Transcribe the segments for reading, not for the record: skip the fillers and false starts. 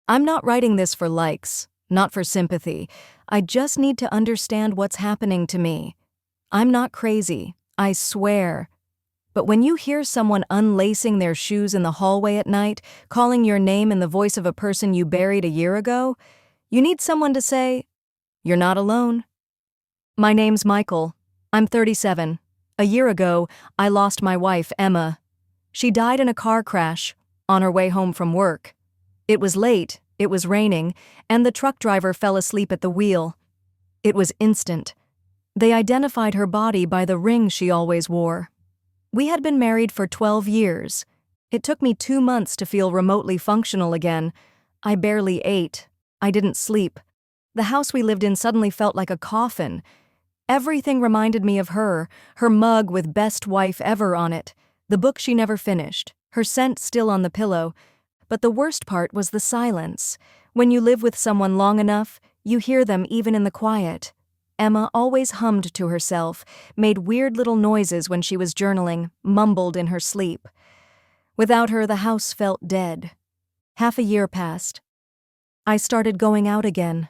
I'm not writing this for likes, not for sympathy. I just need to understand what's happening to me. I'm not crazy, I swear. But when you hear someone unlacing their shoes in the hallway at night, calling your name in the voice of a person you buried a year ago, you need someone to say, "You're not alone." My name's Michael. I'm 37. A year ago, I lost my wife, Emma. She died in a car crash on her way home from work. It was late, it was raining, and the truck driver fell asleep at the wheel. It was instant. They identified her body by the ring she always wore. We had been married for 12 years. It took me 2 months to feel remotely functional again. I barely ate. I didn't sleep. The house we lived in suddenly felt like a coffin. Everything reminded me of her mug with "Best Wife Ever" on it, the book she never finished, her scent still on the pillow. But the worst part was the silence. When you live with someone long enough, you hear them even in the quiet. Emma always hummed to herself, made weird little noises when she was journaling, mumbled in her sleep. Without her, the house felt dead. Half a year passed. I started going out again,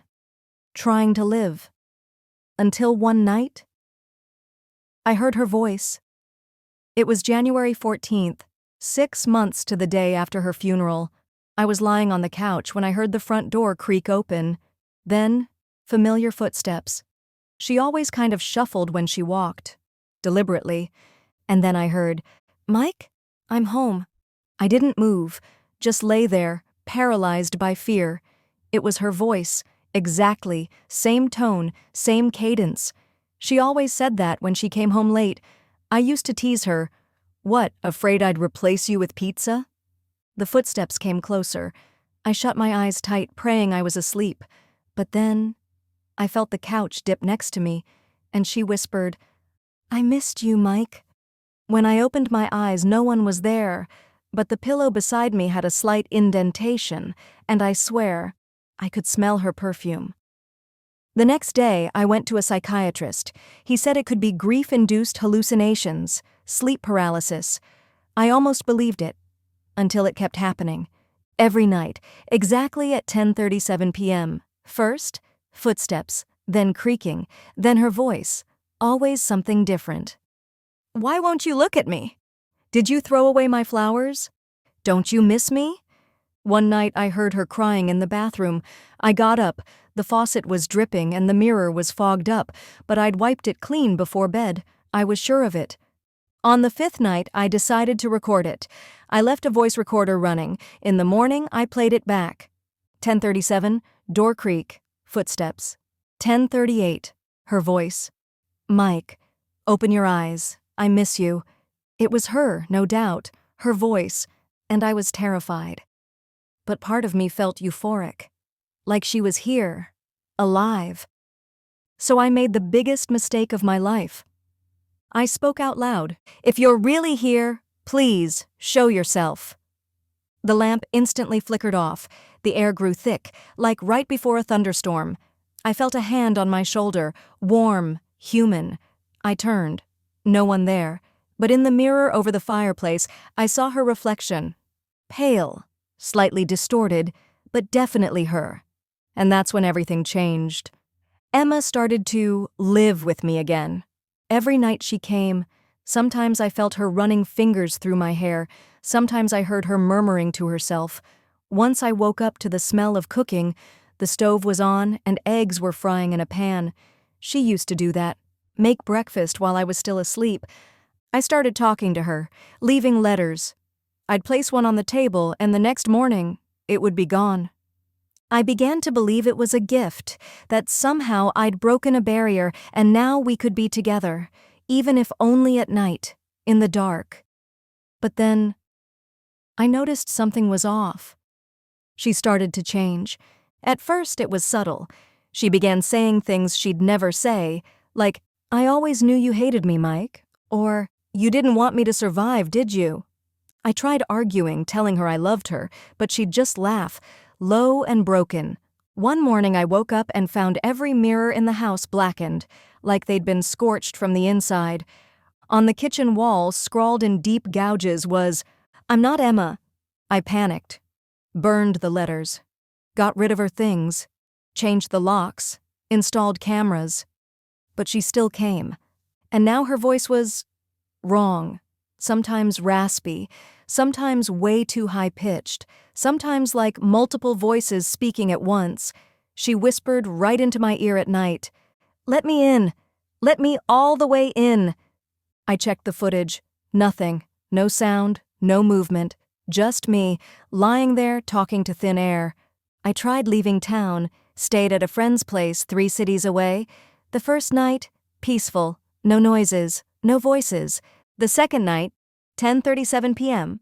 trying to live. Until one night, I heard her voice. It was January 14th, 6 months to the day after her funeral. I was lying on the couch when I heard the front door creak open. Then, familiar footsteps. She always kind of shuffled when she walked, deliberately. And then I heard, "Mike, I'm home." I didn't move, just lay there, paralyzed by fear. It was her voice, exactly, same tone, same cadence. She always said that when she came home late. I used to tease her, "What, afraid I'd replace you with pizza?" The footsteps came closer. I shut my eyes tight, praying I was asleep. But then, I felt the couch dip next to me, and she whispered, "I missed you, Mike." When I opened my eyes, no one was there, but the pillow beside me had a slight indentation, and I swear, I could smell her perfume. The next day, I went to a psychiatrist. He said it could be grief-induced hallucinations, sleep paralysis. I almost believed it, until it kept happening. Every night, exactly at 10:37 p.m. First, footsteps, then creaking, then her voice, always something different. "Why won't you look at me? Did you throw away my flowers? Don't you miss me?" One night I heard her crying in the bathroom. I got up. The faucet was dripping and the mirror was fogged up, but I'd wiped it clean before bed. I was sure of it. On the 5th night, I decided to record it. I left a voice recorder running. In the morning, I played it back. 10:37, door creak, footsteps. 10:38, her voice. "Mike, open your eyes. I miss you." It was her, no doubt, her voice, and I was terrified. But part of me felt euphoric, like she was here, alive. So I made the biggest mistake of my life. I spoke out loud, "If you're really here, please, show yourself." The lamp instantly flickered off. The air grew thick, like right before a thunderstorm. I felt a hand on my shoulder, warm, human. I turned. No one there. But in the mirror over the fireplace, I saw her reflection. Pale, slightly distorted, but definitely her. And that's when everything changed. Emma started to live with me again. Every night she came, sometimes I felt her running fingers through my hair, sometimes I heard her murmuring to herself. Once I woke up to the smell of cooking. The stove was on and eggs were frying in a pan. She used to do that, make breakfast while I was still asleep. I started talking to her, leaving letters. I'd place one on the table and the next morning, it would be gone. I began to believe it was a gift, that somehow I'd broken a barrier and now we could be together, even if only at night, in the dark. But then, I noticed something was off. She started to change. At first it was subtle. She began saying things she'd never say, like, "I always knew you hated me, Mike," or, "You didn't want me to survive, did you?" I tried arguing, telling her I loved her, but she'd just laugh, low and broken. One morning I woke up and found every mirror in the house blackened, like they'd been scorched from the inside. On the kitchen wall, scrawled in deep gouges, was, "I'm not Emma." I panicked. Burned the letters. got rid of her things, changed the locks, installed cameras. But she still came. And now her voice was wrong, sometimes raspy, sometimes way too high-pitched, sometimes like multiple voices speaking at once. She whispered right into my ear at night, "Let me in! Let me all the way in!" I checked the footage. Nothing. No sound, no movement. Just me, lying there talking to thin air. I tried leaving town, stayed at a friend's place 3 cities away. The first night, peaceful, no noises, no voices. The second night, 10:37 p.m.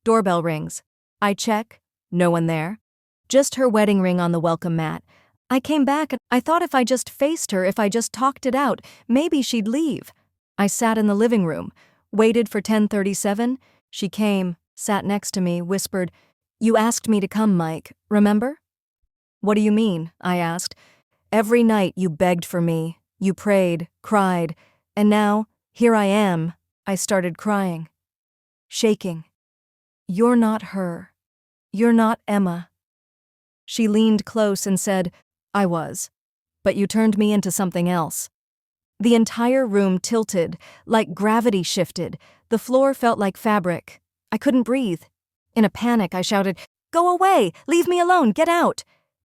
Doorbell rings. I check, no one there. Just her wedding ring on the welcome mat. I came back and I thought if I just faced her, if I just talked it out, maybe she'd leave. I sat in the living room, waited for 10:37. She came, sat next to me, whispered, "You asked me to come, Mike, remember?" "What do you mean?" I asked. "Every night you begged for me, you prayed, cried, and now, here I am." I started crying, shaking. "You're not her. You're not Emma." She leaned close and said, "I was, but you turned me into something else." The entire room tilted, like gravity shifted. The floor felt like fabric. I couldn't breathe. In a panic, I shouted, "Go away! Leave me alone! Get out!"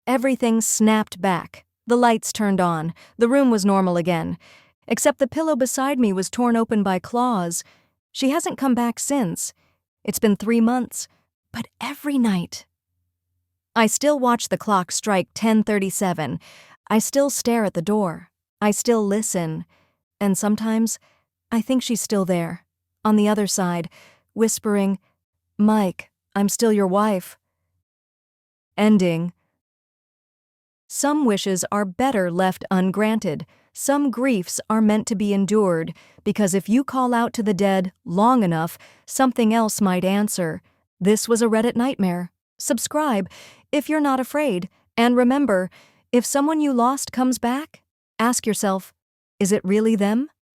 Everything snapped back. The lights turned on. The room was normal again. Except the pillow beside me was torn open by claws. She hasn't come back since. It's been 3 months. But every night. I still watch the clock strike 10:37. I still stare at the door. I still listen. And sometimes, I think she's still there, on the other side, whispering, "Mike, I'm still your wife." Ending. Some wishes are better left ungranted. Some griefs are meant to be endured, because if you call out to the dead long enough, something else might answer. This was a Reddit nightmare. Subscribe if you're not afraid. And remember, if someone you lost comes back, ask yourself, is it really them?